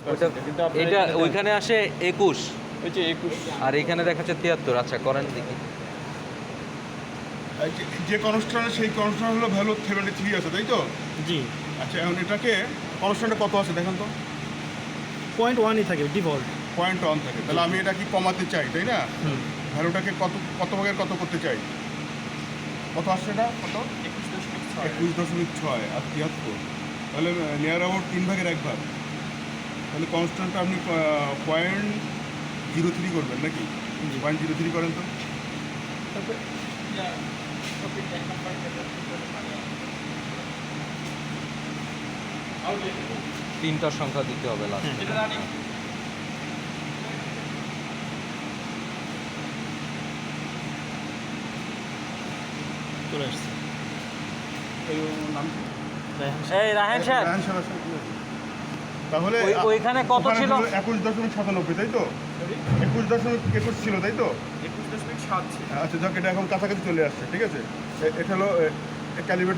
কিন্তু এটা ওইখানে আসে 21 ওই যে 21 আর এখানে দেখাচ্ছে 73। আচ্ছা করেন দেখি। যে কনস্ট্যান্ট সেই কনস্ট্যান্ট হলো ভ্যালু 73 আছে তাই তো? জি আচ্ছা এখন এটাকে কনস্ট্যান্টে কত আছে দেখেন তো? 0.1ই থাকে ডিফল্ট। 0.1 থাকে, তাহলে আমি এটা কি কমাতে চাই তাই না? ভ্যালুটাকে কত ভাগের কত করতে চাই? কত আসছে এটা কত? 21.6 আর 73, তাহলে নিয়ার অ্যাবাউট 3 ভাগের 1 ভাগ। তাহলে কনস্ট্যান্টটা আপনি 0.03 করবেন নাকি? 0.03 করেন তো। তিনটার সংখ্যা দিতে হবে লাস্ট। চলে আসছে। এই নাম কি? এই রাহেন সাহেব, রায়হান সাহেব আসলে কি আছে? তাহলে ওইখানে কত ছিল? 21.97 তাই তো? 21.21 ছিল তাই তো? 21.7 ছিল। আচ্ছা যাক, এটা এখন কাছাকাছি চলে আসছে, ঠিক আছে। এটা হলো ক্যালিব্রেট